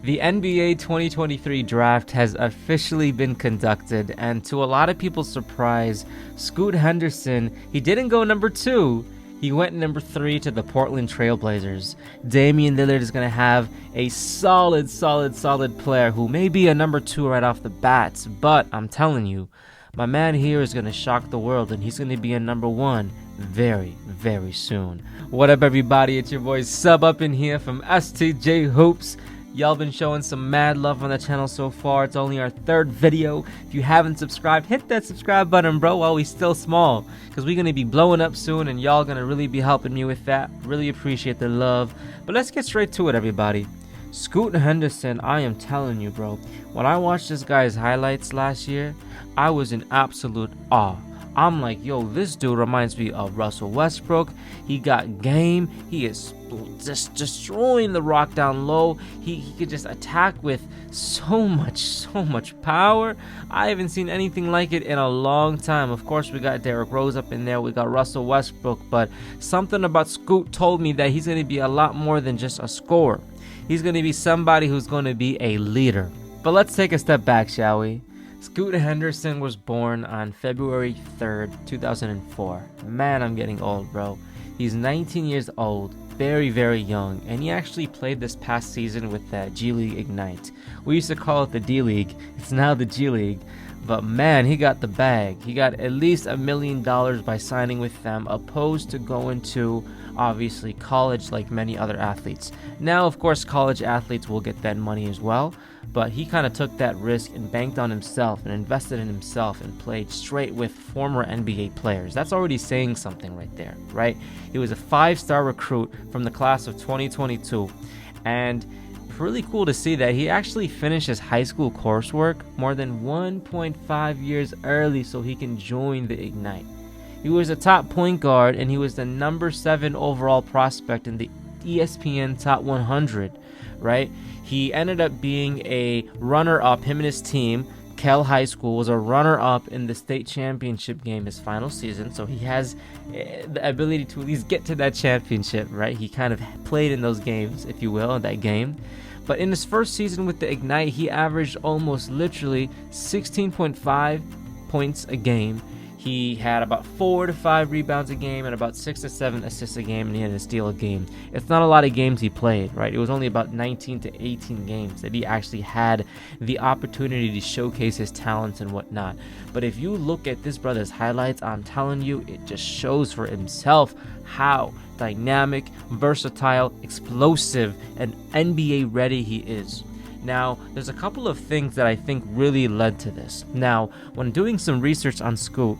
The NBA 2023 draft has officially been conducted, and to a lot of people's surprise, Scoot Henderson, he didn't go number 2, he went number 3 to the Portland Trailblazers. Damian Lillard is going to have a solid player who may be a number 2 right off the bat, but I'm telling you, my man here is going to shock the world, and he's going to be a number 1 very soon. What up, everybody? It's your boy Sub up in here from STJ Hoops. Y'all been showing some mad love on the channel so far. It's only our 3rd video. If you haven't subscribed, hit that subscribe button, bro, while we still small, because we're going to be blowing up soon, and y'all going to really be helping me with that. Really appreciate the love. But let's get straight to it, everybody. Scoot Henderson, I am telling you, bro, when I watched this guy's highlights last year, I was in absolute awe. I'm like, yo, this dude reminds me of Russell Westbrook. He got game. He is just destroying the rock down low. He could just attack with so much power. I haven't seen anything like it in a long time. Of course, we got Derrick Rose up in there. We got Russell Westbrook. But something about Scoot told me that he's going to be a lot more than just a scorer. He's going to be somebody who's going to be a leader. But let's take a step back, shall we? Scoot Henderson was born on February 3rd, 2004. Man, I'm getting old, bro. He's 19 years old, very young, and he actually played this past season with the G League Ignite. We used to call it the D League. It's now the G League. But man, he got the bag. He got at least $1 million by signing with them, opposed to going to, obviously, college like many other athletes. Now, of course, college athletes will get that money as well, but he kind of took that risk and banked on himself and invested in himself and played straight with former NBA players. That's already saying something right there, right? He was a 5-star recruit from the class of 2022, and really cool to see that he actually finished his high school coursework more than 1.5 years early so he can join the Ignite. He was a top point guard, and he was the number 7 overall prospect in the ESPN Top 100, right? He ended up being a runner-up. Him and his team, Kell High School, was a runner-up in the state championship game his final season, so he has the ability to at least get to that championship, right? He kind of played in those games, if you will, in that game. But in his first season with the Ignite, he averaged almost literally 16.5 points a game. He had about 4 to 5 rebounds a game and about 6 to 7 assists a game, and he had a steal a game. It's not a lot of games he played, right? It was only about 19 to 18 games that he actually had the opportunity to showcase his talents and whatnot. But if you look at this brother's highlights, I'm telling you, it just shows for himself how dynamic, versatile, explosive, and NBA ready he is. Now, there's a couple of things that I think really led to this. Now, when doing some research on Scoot,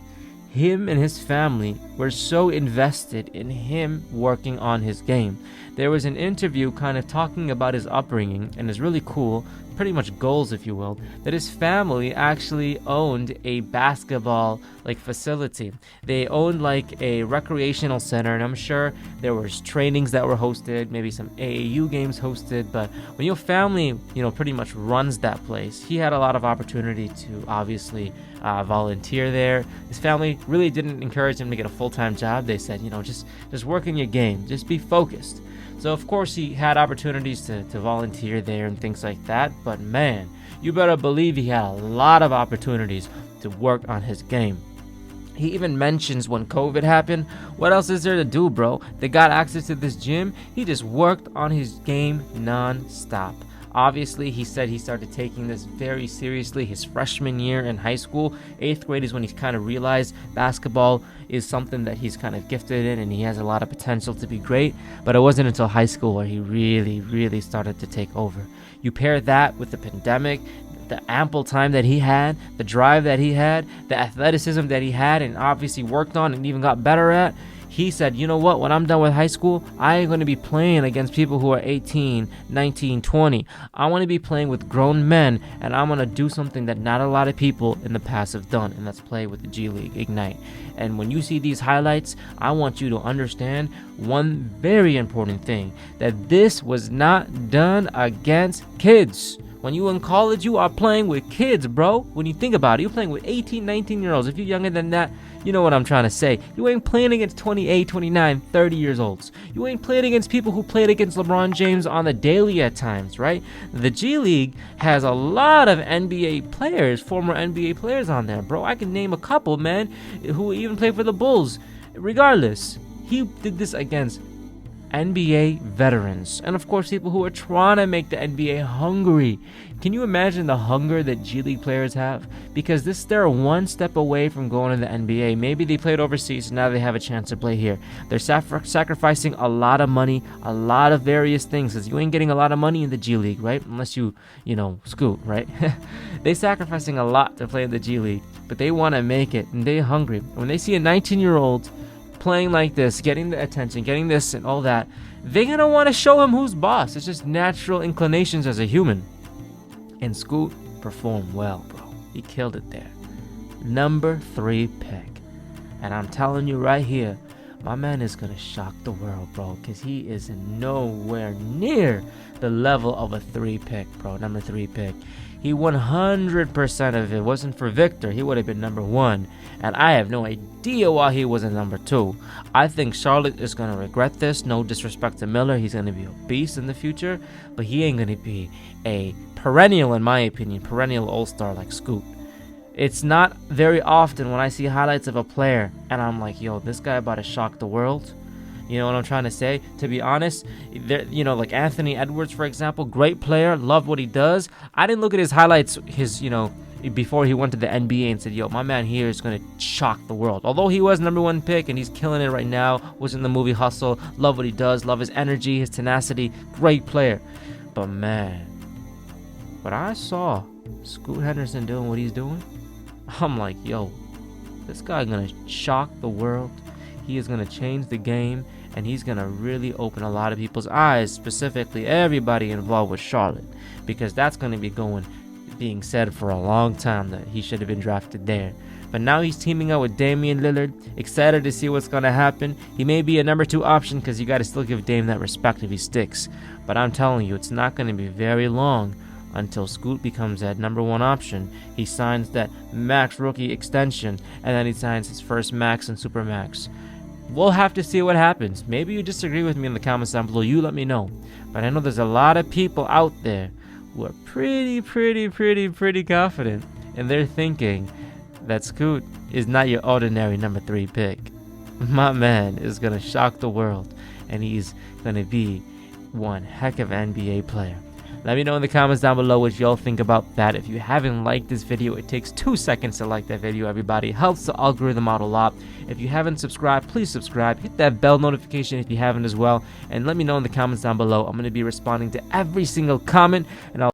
him and his family were so invested in him working on his game. There was an interview kind of talking about his upbringing, and it's really cool, pretty much goals, if you will, that his family actually owned a basketball facility. They owned like a recreational center, and I'm sure there was trainings that were hosted, maybe some AAU games hosted. But when your family, pretty much runs that place, he had a lot of opportunity to obviously volunteer there. His family really didn't encourage him to get a full-time job. They said, just work in your game, just be focused. So of course he had opportunities to volunteer there and things like that, but man, you better believe he had a lot of opportunities to work on his game. He even mentions when COVID happened, what else is there to do, bro? They got access to this gym. He just worked on his game non-stop. Obviously, he said he started taking this very seriously his freshman year in high school. 8th grade is when he's kind of realized basketball is something that he's kind of gifted in, and he has a lot of potential to be great. But it wasn't until high school where he really started to take over. You pair that with the pandemic, the ample time that he had, the drive that he had, the athleticism that he had, and obviously worked on and even got better at. He said, you know what, when I'm done with high school, I ain't going to be playing against people who are 18, 19, 20. I want to be playing with grown men, and I'm going to do something that not a lot of people in the past have done, and that's play with the G League Ignite. And when you see these highlights, I want you to understand one very important thing, that this was not done against kids. When you in college, you are playing with kids, bro. When you think about it, you're playing with 18, 19-year-olds. If you're younger than that, you know what I'm trying to say. You ain't playing against 28, 29, 30 years olds. You ain't playing against people who played against LeBron James on the daily at times, right? The G League has a lot of NBA players, former NBA players on there, bro. I can name a couple, man, who even played for the Bulls. Regardless, he did this against NBA veterans, and of course people who are trying to make the NBA hungry. Can you imagine the hunger that G League players have? Because they're one step away from going to the NBA. Maybe they played overseas and now they have a chance to play here. They're sacrificing a lot of money, a lot of various things, because you ain't getting a lot of money in the G League, right? Unless you Scoot, right? They're sacrificing a lot to play in the G League, but they want to make it, and they're hungry. When they see a 19-year-old playing like this, getting the attention, getting this and all that, they're gonna want to show him who's boss. It's just natural inclinations as a human. And Scoot performed well, bro. He killed it there. Number 3 pick. And I'm telling you right here, my man is gonna shock the world, bro, because he is nowhere near the level of a 3 pick, bro. Number 3 pick. He 100% of it wasn't for Victor. He would have been number 1. And I have no idea why he wasn't number 2. I think Charlotte is going to regret this. No disrespect to Miller. He's going to be a beast in the future. But he ain't going to be a perennial, in my opinion, perennial all-star like Scoot. It's not very often when I see highlights of a player and I'm like, yo, this guy about to shock the world. You know what I'm trying to say? To be honest, like Anthony Edwards, for example, great player, love what he does. I didn't look at his highlights, before he went to the NBA and said, yo, my man here is going to shock the world. Although he was number 1 pick and he's killing it right now, was in the movie Hustle, love what he does, love his energy, his tenacity, great player. But man, when I saw Scoot Henderson doing what he's doing, I'm like, yo, this guy's going to shock the world. He is going to change the game, and he's going to really open a lot of people's eyes, specifically everybody involved with Charlotte, because that's going to be being said for a long time that he should have been drafted there. But now he's teaming up with Damian Lillard. Excited to see what's going to happen. He may be a number 2 option because you got to still give Dame that respect if he sticks. But I'm telling you, it's not going to be very long until Scoot becomes that number 1 option. He signs that max rookie extension, and then he signs his first max and super max. We'll have to see what happens. Maybe you disagree with me in the comments down below. You let me know. But I know there's a lot of people out there who are pretty confident, and they're thinking that Scoot is not your ordinary number 3 pick. My man is going to shock the world, and he's going to be one heck of an NBA player. Let me know in the comments down below what y'all think about that. If you haven't liked this video, it takes 2 seconds to like that video, everybody. It helps the algorithm out a lot. If you haven't subscribed, please subscribe. Hit that bell notification if you haven't as well. And let me know in the comments down below. I'm going to be responding to every single comment, and I'll